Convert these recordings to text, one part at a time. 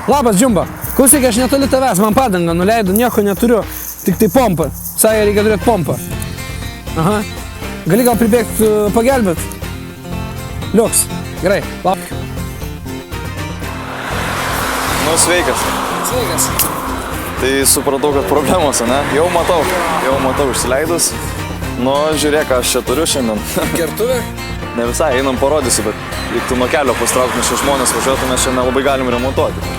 Labas, Džiumba. Klausyk, aš netoli tavęs, man padangą nuleido, nieko neturiu, tik tai pompą. Sakė, reikia turėti pompą. Aha. Gali gal pribėgti pagelbėt? Liuks. Gerai, lauk. Nu, sveikas. Sveikas. Tai supratau, kad problemos, ne? Jau matau išsileidus. Nu, žiūrėk, ką aš čia turiu šiandien. Gertuvė? Ne visai, einam parodysiu, bet reiktų nuo kelio pastraukti, nes čia žmonės važiuotų, mes čia nelabai galim remontuoti.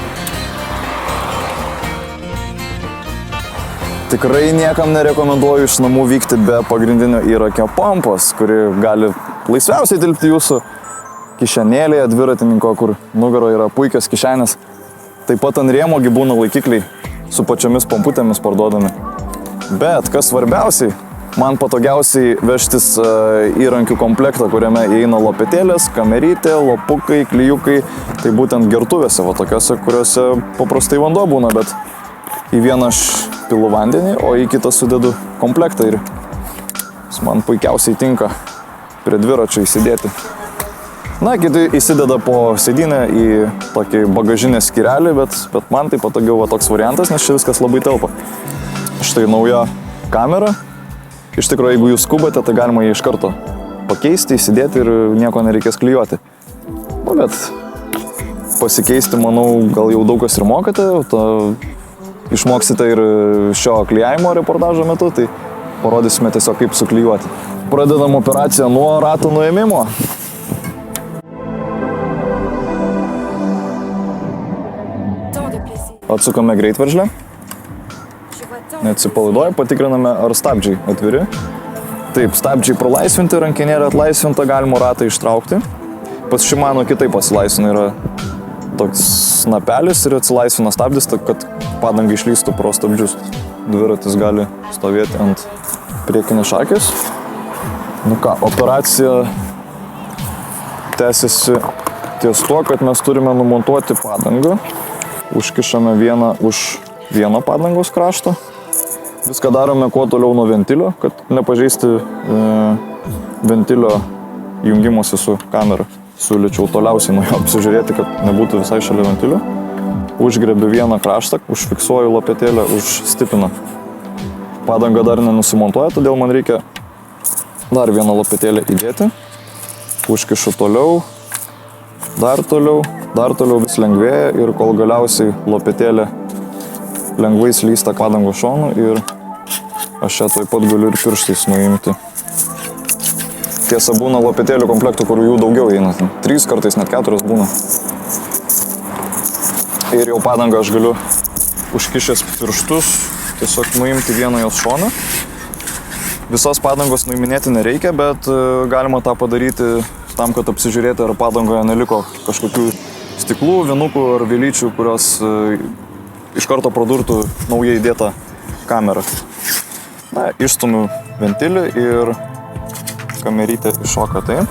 Tikrai niekam nerekomenduoju iš namų vykti be pagrindinio įrankio pompos, kuri gali laisviausiai tilpti jūsų kišenėlėje dviratininko, kur nugaroje yra puikios kišenės. Taip pat ant rėmogi būna laikikliai su pačiomis pomputėmis parduodami. Bet kas svarbiausiai, man patogiausiai vežtis įrankių komplektą, kuriame įeina lopetėlės, kamerytė, lopukai, klijukai. Tai būtent gertuvėse, va tokiose, kuriuose paprastai vanduo būna, bet į vieną aš pilu vandenį, o į kitą sudedu komplektą ir jis man puikiausiai tinka prie dviračio įsidėti. Na, kiti įsideda po sėdynę į tokį bagažinę skyrelį, bet man tai patogiau va toks variantas, nes čia viskas labai telpa. Štai nauja kamera. Iš tikrųjų, jeigu jūs skubate, tai galima jį iš karto pakeisti, įsidėti ir nieko nereikės klijuoti. Nu, bet pasikeisti, manau, gal jau daug kas ir mokate, išmoksite ir šio klijavimo reportažo metu, tai parodysime tiesiog kaip suklijuoti. Pradedam operaciją nuo ratų nuėmimo. Atsukame greitveržlę. Neatsipalaiduoja, patikriname, ar stabdžiai atviri. Taip, stabdžiai pralaisvinti, rankinėlė atlaisvinta, galima ratą ištraukti. Pas Shimano kitaip pasilaisvina, yra toks snapelis ir atsilaisvina stabdis, kad padanga išlystų pro stabdžius. Dviratis gali stovėti ant priekinės šakės. Nu ką, operacija tęsiasi ties tuo, kad mes turime numontuoti padangą. Užkišame vieną už vieno padangos krašto. Viską darome kuo toliau nuo ventilio, kad nepažeisti ventilio jungimosi su kamera. Siūlyčiau toliausiai nuo jo apsižiūrėti, kad nebūtų visai šalia ventilio. Užgriebiu vieną kraštą, užfiksuoju lopetėlę, užstipinu. Padanga dar nenusimontuoja, todėl man reikia dar vieną lopetėlę įdėti. Užkišu toliau, dar toliau vis lengvėja ir kol galiausiai lopetėlė lengvai slysta padangos šonu ir aš čia taip pat galiu ir pirštais nuimti. Tiesa, būna lopetėlių komplektų, kur jų daugiau eina. 3 kartais, net 4 būna. Ir jau padangą aš galiu užkišęs pirštus tiesiog nuimti vieną jos šoną. Visos padangos nuiminėti nereikia, bet galima tą padaryti tam, kad apsižiūrėti, ar padangoje neliko kažkokių stiklų, vinukų ar vilyčių, kurios iš karto pradurtų naujai įdėtą kamerą. Na, išstumiu ventilį ir kamerytė iššoka taip.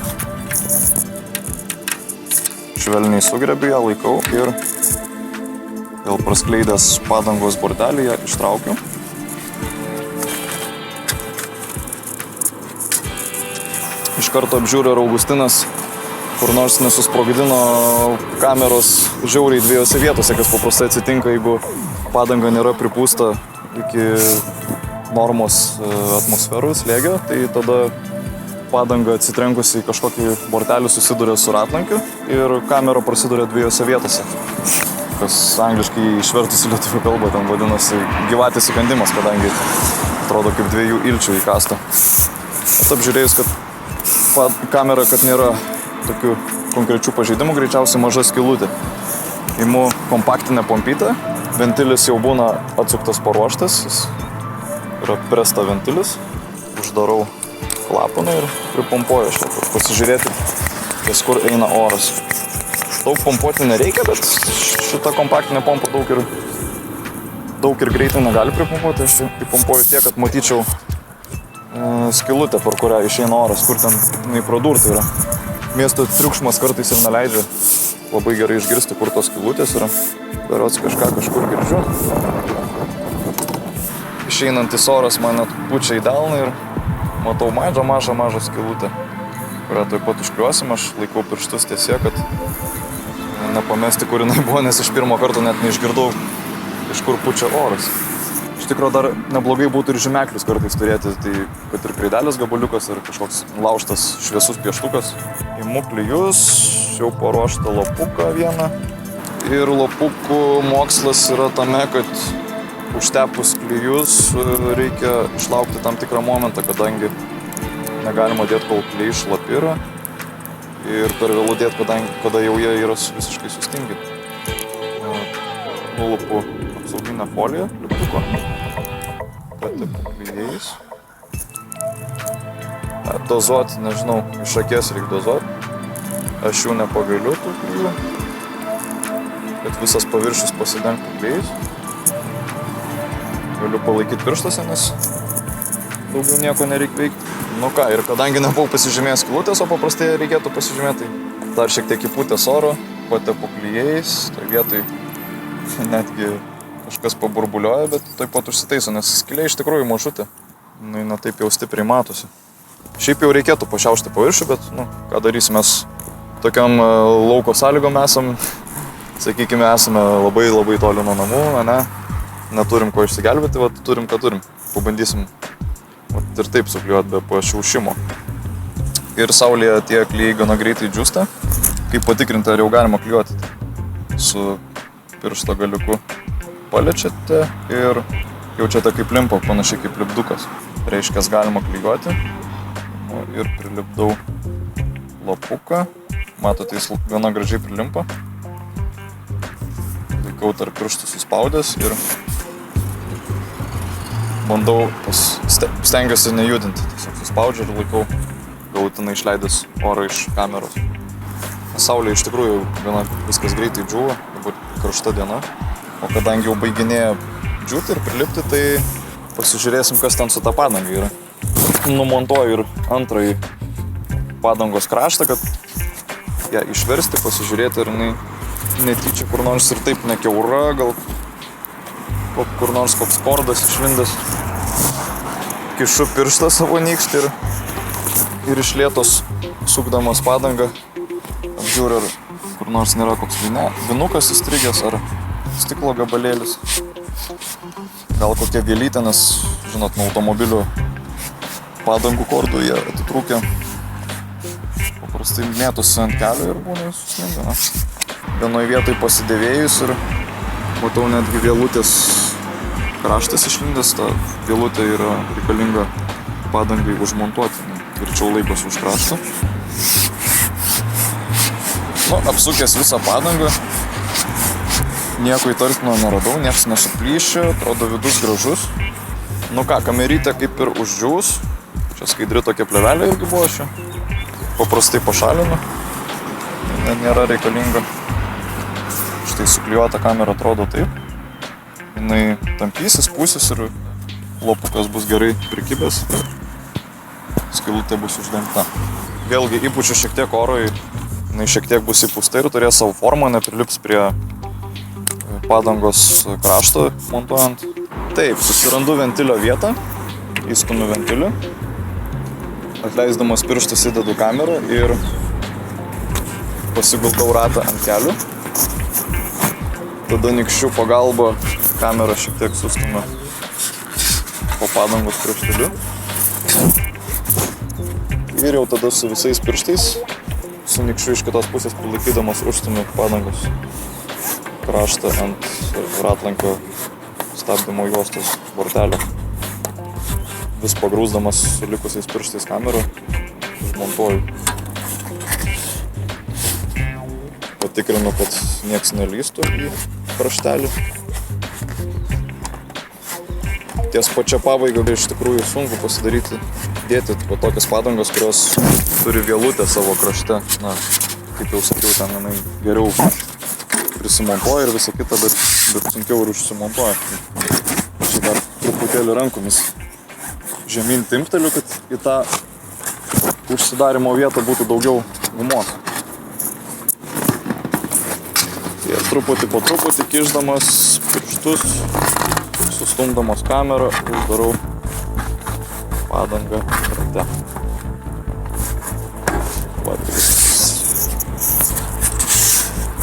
Švelniai sugrebiu ją, laikau ir vėl praskleidęs padangos bortelį ją ištraukiu. Iš karto apžiūriu, ar Augustinas kur nors nesusprogdino kameros žiauriai 2 vietose, kas paprastai atsitinka, jeigu padanga nėra pripūsta iki normos atmosferų slėgio, tai tada padanga atsitrenkusi į kažkokį bortelį susiduria su ratlankiu ir kamera prasiduria 2 vietose, kas angliškai išvertus į lietuvių kalbą ten vadinasi gyvatės įkandimas, kadangi atrodo kaip 2 ilčių įkasta. Bet apžiūrėjus, kad kamera, kad nėra tokių konkrečių pažeidimų, greičiausiai maža skylutė. Imu kompaktinę pompytę, ventilis jau būna atsuktas paruoštas, jis yra presta ventilis, uždarau klapaną ir pripompuoju šitą, kad pasižiūrėti, ties kur eina oras. Daug pompuoti nereikia, bet šita kompaktinė pompa daug ir greitai negali pripompuoti, aš pripompuoju tiek, kad matyčiau skylutę, per kurią išeina oras, kur ten jinai pradurta yra. Miesto triukšmas kartais ir neleidžia labai gerai išgirsti, kur tos skylutės yra. Berods kažkur girdžiu. Išeinantis oras man net pučia į delną ir matau mažą skylutę, kurią taip pat užkliuosim. Aš laikau pirštus ties ją, kad nepamesti, kur jinai buvo, nes iš pirmo karto net neišgirdau, iš kur pučia oras. Iš tikrųjų dar neblogai būtų ir žymeklius kartais turėti, tai kad ir kreidelės gabaliukas ir kažkoks laužtas šviesus pieštukas. Imu klijus, jau paruoštą lapuką vieną. Ir lapukų mokslas yra tame, kad užtepus klijus reikia išlaukti tam tikrą momentą, kadangi negalima dėti, kol klijai šlapi yra. Ir per vėlu dėti, kada jau jie yra visiškai sustingi. Nulupu apsauginę foliją, liptuko. Patepu klijais. Dozuoti, nežinau, iš akies reikia dozuoti. Aš jų nepagailiu tų klijų. Kad visas paviršius pasidengtų klijais. Galiu palaikyti pirštose, nes daugiau nieko nereikia veikti. Nu ką, ir kadangi nebuvau pasižymėjęs skylutės, o paprastai reikėtų pasižymėti, tai dar šiek tiek įpūtęs oro, patepu klijais, toj vietoj netgi kažkas paburbulioja, bet taip pat užsitaiso, nes skylė iš tikrųjų mažutė, nu, taip jau stipriai matosi. Šiaip jau reikėtų pašiaušti paviršių, bet, nu, ką darysim, mes tokiam lauko sąlygom esam, sakykime, esame labai labai toli nuo namų, ne, neturim ko išsigelbėti, vat turim, ką turim, pabandysim. Ir taip suklijuoti be pašiaušimo. Ir saulėje tie klijai gana greitai džiūsta. Kaip patikrinti, ar jau galima klijuoti, su piršto galiuku paliečiate ir jaučiate kaip limpa, panašiai kaip lipdukas. Reiškia, galima klijuoti. Ir prilipdau lapuką. Matote, jis gana gražiai prilimpa. Laikau tarp pirštų suspaudęs ir bandau, stengiuosi nejudinti, tiesiog suspaudžiu ir laikau galutinai išleidęs orą iš kameros. Saulė iš tikrųjų gana viskas greitai džiūva, dabar karšta diena, o kadangi jau baiginėja džiūti ir prilipti, tai pasižiūrėsim, kas ten su ta padanga yra. Numontuoju ir antrąjį padangos kraštą, kad ją išversti, pasižiūrėti, ar jinai netyčia kur nors ir taip nekiaura, gal kur nors koks kordas išlindęs. Kišu pirštą savo nykštį ir iš lėtos sukdamas padangą apžiūriu, ar kur nors nėra koks vinukas įstrigęs ar stiklo gabalėlis. Gal kokia gėlytė, nes, žinot, nuo automobilių padangų kordų jie atitrūkia. Paprastai mėtosi ant kelio ir būna suslinga. Vienoj vietoj pasidėvėjus ir matau netgi vėlutės kraštas išlindęs, ta vėlutė yra reikalinga padangai užmontuoti, tvirčiau laikosi už kraštą. Nu, apsukęs visą padangą, nieko įtartino neradau, nieks nesuplyšė, atrodo vidus gražus. Nu ką, kamerytė kaip ir uždžiūs, čia skaidri tokia plėvelė irgi buvo čia, paprastai pašalinu, nėra reikalinga. Štai suklijuota kamera atrodo taip. Jinai tampysis, pūsis ir lopukas bus gerai prikibęs. Skylutė bus uždengta. Vėlgi įpučiu šiek tiek oro, jinai šiek tiek bus įpūsta ir turės savo formą, neprilips prie padangos krašto montuojant. Taip, susirandu ventilio vietą, įstumiu ventilį. Atleisdamas pirštus įdedu kamerą ir pasiguldau ratą ant kelių. Tada nykščių pagalba kamerą šiek tiek sustumia po padangos krašteliu. Ir jau tada su visais pirštais, su nykščiu iš kitos pusės palaikydamas užstumiu padangos kraštą ant ratlankio stabdymo juostos bortelio. Vis pagrūsdamas su likusiais pirštais kamerą, užmontuoju. Patikrinu, kad nieks nelystų į kraštelį. Ties pačia pabaiga iš tikrųjų sunku pasidaryti, dėti po tokias padangas, kurios turi vėlutę savo krašte. Na, kaip jau sakiau, ten jinai geriau prisimontuoja ir visa kita, bet sunkiau ir užsimontuoja. Čia dar truputėlį rankomis žemyn timpteliu, kad į tą užsidarimo vietą būtų daugiau gumos. Ir truputį po truputį kišdamas pirštus, sustumdamas kamerą, uždarau padangą rate.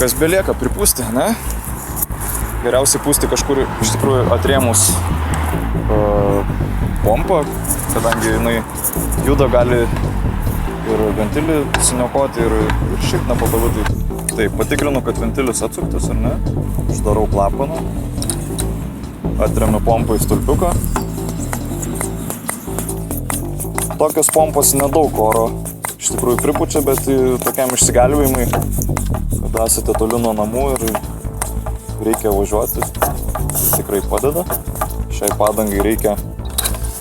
Kas belieka, pripūsti, ne? Geriausiai pūsti kažkur iš tikrųjų atrėmus pompą, kadangi jinai juda, gali ir ventilį suniokoti ir šiaip nepatogu. Taip, patikrinu, kad ventilis atsuktas ar ne. Uždarau klapaną. Atremiu pompą į stulpiuką. Tokios pompos nedaug oro iš tikrųjų pripučia, bet tokiam išsigelbėjimui, kada esate toli nuo namų ir reikia važiuoti, tikrai padeda. Šiai padangai reikia,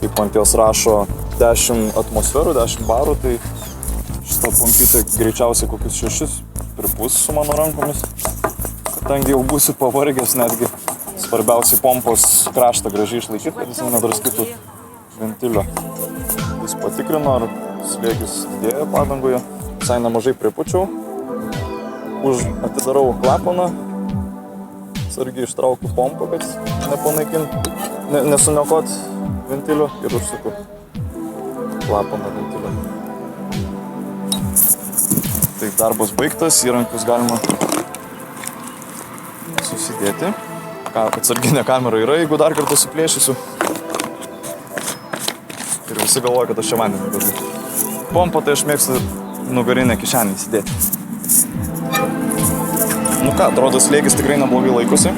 kaip ant jos rašo, 10 atmosferų, 10 barų, tai šitą pompytę greičiausiai kokius 6 pripūs su mano rankomis, kadangi jau būsiu pavargęs netgi. Svarbiausiai pompos kraštą gražiai išlaikyti, kad jis nedraskytų ventilio. Vis patikrinu, ar slėgis didėja padangoje. Visai nemažai pripučiau. Atidarau klapaną. Sargiai ištraukiu pompą, kad nesuniokot ventilio ir užsuku klapaną ventilio. Taip, darbas baigtas, įrankius galima susidėti. Atsarginė kamera yra, jeigu dar kartą suplėšysiu. Ir visi galvoja, kad aš čia vandenį vežu. Pompą tai aš mėgstu nugarinę kišenį įsidėti. Nu ką, atrodo, slėgis tikrai neblogai laikosi.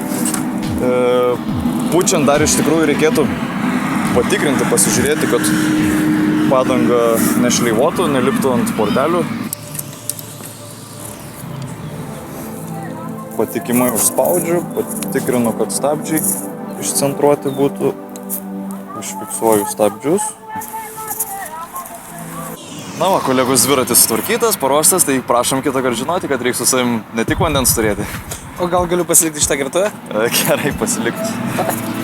Pučiant dar iš tikrųjų reikėtų patikrinti, pasižiūrėti, kad padanga nešleivotų, neliptų ant portelių. Patikimai užspaudžiu, patikrinu, kad stabdžiai išcentruoti būtų. Užfiksuoju stabdžius. Na va, kolegos, dviratis sutvarkytas, paruoštas, tai prašom kitą kartą žinoti, kad reiks su savim ne tik vandens turėti. O gal galiu pasilikti šitą gertuvę? Gerai, pasilikti.